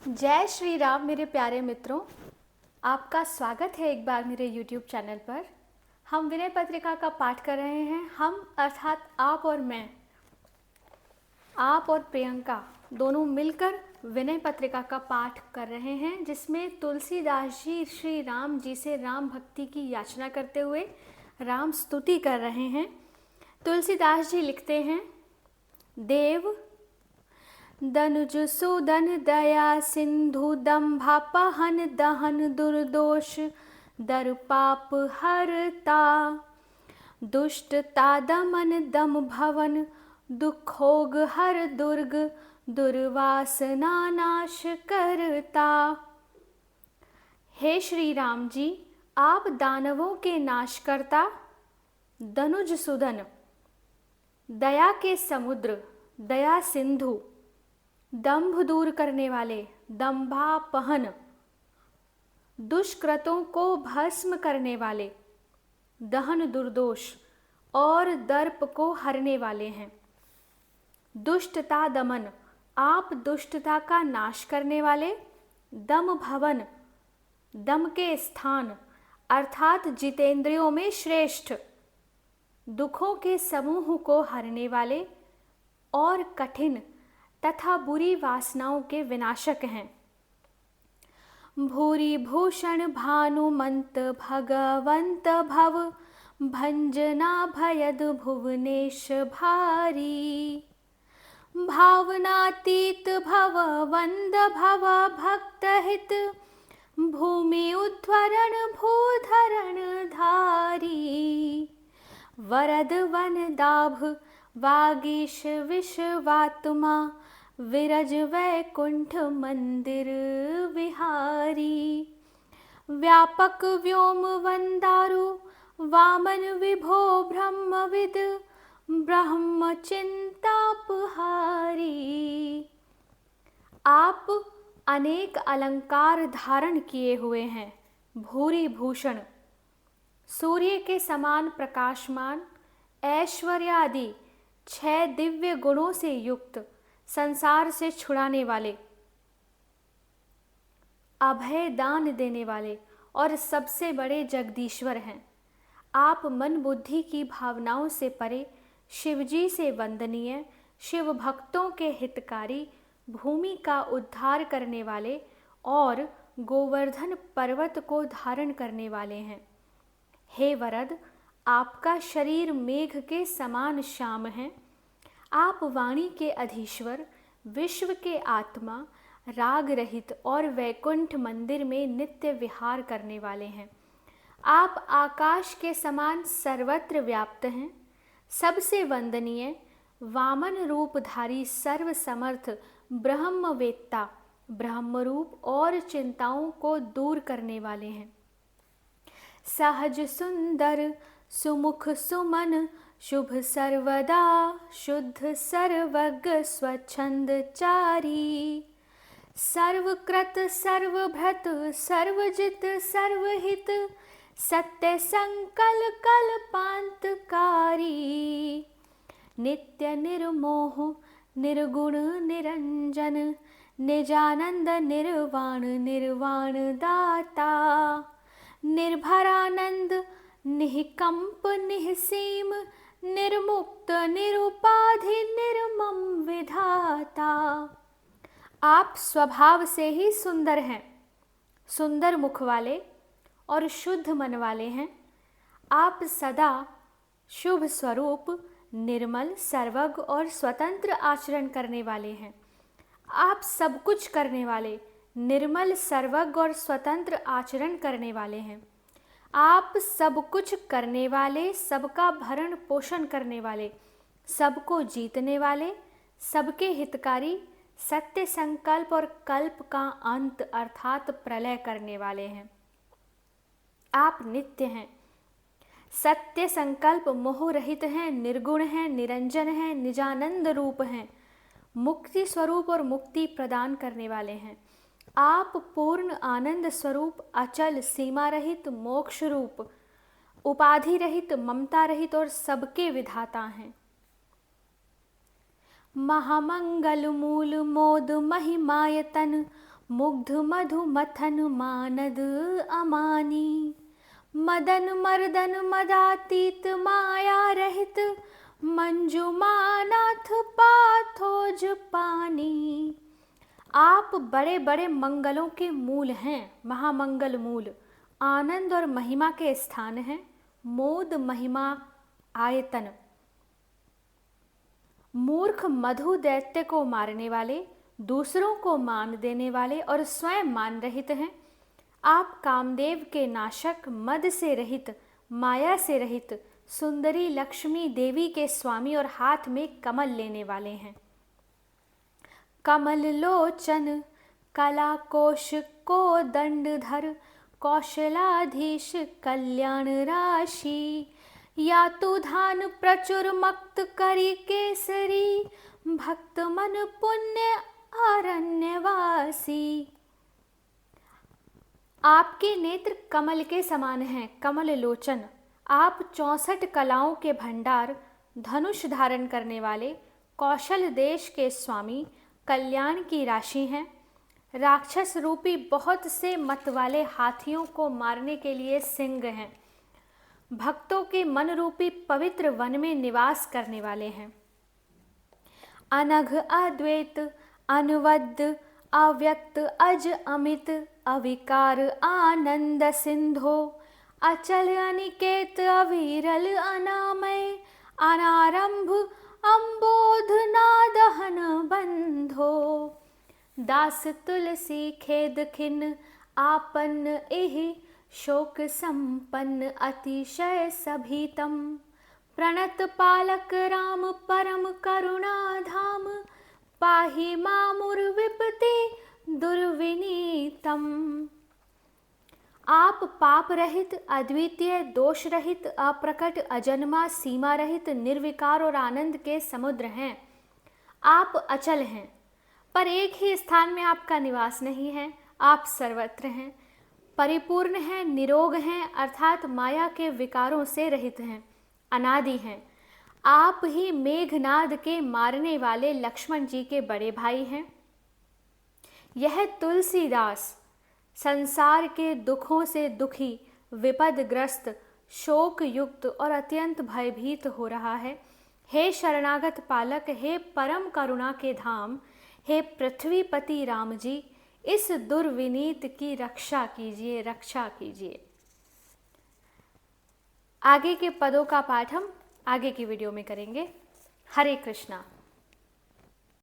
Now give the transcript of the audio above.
जय श्री राम मेरे प्यारे मित्रों, आपका स्वागत है एक बार मेरे YouTube चैनल पर। हम विनय पत्रिका का पाठ कर रहे हैं। हम अर्थात आप और मैं, आप और प्रियंका दोनों मिलकर विनय पत्रिका का पाठ कर रहे हैं, जिसमें तुलसीदास जी श्री राम जी से राम भक्ति की याचना करते हुए राम स्तुति कर रहे हैं। तुलसीदास जी लिखते हैं, देव दनुज सुदन दया सिंधु दंभापहन दहन दुर्दोष दर पाप हरता दुष्टता दमन दम भवन दुखोग हर दुर्ग दुर्वासना नाश करता। हे श्री राम जी, आप दानवों के नाश करता, दनुज सुदन दया के समुद्र, दया सिंधु, दंभ दूर करने वाले, दंभापहन दुष्कृतों को भस्म करने वाले, दहन दुर्दोष और दर्प को हरने वाले हैं। दुष्टता दमन, आप दुष्टता का नाश करने वाले, दम भवन दम के स्थान अर्थात जितेंद्रियों में श्रेष्ठ, दुखों के समूह को हरने वाले और कठिन तथा बुरी वासनाओं के विनाशक हैं। भूरि भूषण भानुमंत भगवंत भव भंजना भयद भुवनेश भारी भावनातीत भव वंद भव भक्त हित भूमि उद्धरण भूधरण धारी वरद वन दाभ वागीश विश्वात्मा विरज वैकुंठ मंदिर विहारी व्यापक व्योम वंदारु वामन विभो ब्रह्मविद ब्रह्म चिंतापहारी। आप अनेक अलंकार धारण किए हुए हैं, भूरि भूषण सूर्य के समान प्रकाशमान, ऐश्वर्यादि 6 दिव्य गुणों से युक्त, संसार से छुड़ाने वाले, अभय दान देने वाले और सबसे बड़े जगदीश्वर हैं। आप मन बुद्धि की भावनाओं से परे, शिवजी से वंदनीय, शिव भक्तों के हितकारी, भूमि का उद्धार करने वाले और गोवर्धन पर्वत को धारण करने वाले हैं। हे वरद, आपका शरीर मेघ के समान श्याम है। आप वाणी के अधीश्वर, विश्व के आत्मा, राग रहित और वैकुंठ मंदिर में नित्य विहार करने वाले हैं। आप आकाश के समान सर्वत्र व्याप्त हैं। सबसे वंदनीय, वामन रूपधारी, सर्व समर्थ, ब्रह्मवेत्ता, ब्रह्मरूप और चिंताओं को दूर करने वाले हैं। सहज सुंदर सुमुख सुमन शुभ सर्वदा शुद्ध सर्वज्ञ स्वच्छंद चारी सर्वकृत सर्वभृत सर्वजित सर्वहित सत्य संकल कल्पांतकारी नित्य निर्मोह निर्गुण निरंजन निजानंद निर्वाण निर्वाण दाता निर्भरानंद निःकंप निःसीम निर्मुक्त निरुपाधि निर्मम विधाता। आप स्वभाव से ही सुंदर हैं, सुंदर मुख वाले और शुद्ध मन वाले हैं। आप सदा शुभ स्वरूप, निर्मल, सर्वज्ञ और स्वतंत्र आचरण करने वाले हैं। आप सब कुछ करने वाले, निर्मल, सर्वज्ञ और स्वतंत्र आचरण करने वाले हैं। आप सब कुछ करने वाले, सबका भरण पोषण करने वाले, सबको जीतने वाले, सबके हितकारी, सत्य संकल्प और कल्प का अंत अर्थात प्रलय करने वाले हैं। आप नित्य हैं, सत्य संकल्प मोह रहित हैं, निर्गुण हैं, निरंजन हैं, निजानंद रूप हैं, मुक्ति स्वरूप और मुक्ति प्रदान करने वाले हैं। आप पूर्ण आनंद स्वरूप, अचल, सीमा रहित, मोक्ष रूप, उपाधि रहित, ममता रहित और सबके विधाता हैं। महामंगल मूल मोद महिमायतन मुग्ध मधु मथन मानद अमानी, मदन मर्दन मदातीत माया रहित, मंजुमानाथ पाथोज पानी। आप बड़े बड़े मंगलों के मूल हैं, महामंगल मूल, आनंद और महिमा के स्थान हैं, मोद महिमा आयतन। मूर्ख मधु दैत्य को मारने वाले, दूसरों को मान देने वाले और स्वयं मान रहित हैं। आप कामदेव के नाशक, मद से रहित, माया से रहित, सुंदरी लक्ष्मी देवी के स्वामी और हाथ में कमल लेने वाले हैं। कमल लोचन कला कोश को दंडधर, कौशलाधीश कल्याण राशि, या तु धान प्रचुर मक्त करी केसरी, भक्त मन पुण्य अरण्यवासी। आपके नेत्र कमल के समान हैं, कमल लोचन। आप 64 कलाओं के भंडार, धनुष धारण करने वाले, कौशल देश के स्वामी, कल्याण की राशि हैं। राक्षस रूपी बहुत से मत वाले हाथियों को मारने के लिए सिंह हैं। भक्तों के मन रूपी पवित्र वन में निवास करने वाले हैं। अनघ अद्वैत अनवद्य अव्यक्त अज अमित, अविकार आनंद सिंधो, अचल अनिकेत अविरल अनामय, अनारंभ अम्बोध नादहन बंधो। दास तुलसी खेद खिन आपन्न एहि, शोक संपन्न अतिशय सभीतम, प्रणत पालक राम परम करुणा धाम, पाहि मामुर विपति दुर्विनीतम। आप पाप रहित, अद्वितीय, दोष रहित, अप्रकट, अजन्मा, सीमा रहित, निर्विकार और आनंद के समुद्र हैं। आप अचल हैं, पर एक ही स्थान में आपका निवास नहीं है। आप सर्वत्र हैं, परिपूर्ण हैं, निरोग हैं, अर्थात माया के विकारों से रहित हैं, अनादि हैं। आप ही मेघनाद के मारने वाले लक्ष्मण जी के बड़े भाई हैं। यह तुलसीदास संसार के दुखों से दुखी, विपदग्रस्त, शोक युक्त और अत्यंत भयभीत हो रहा है। हे शरणागत पालक, हे परम करुणा के धाम, हे पृथ्वीपति राम जी, इस दुर्विनीत की रक्षा कीजिए, रक्षा कीजिए। आगे के पदों का पाठ हम आगे की वीडियो में करेंगे। हरे कृष्णा।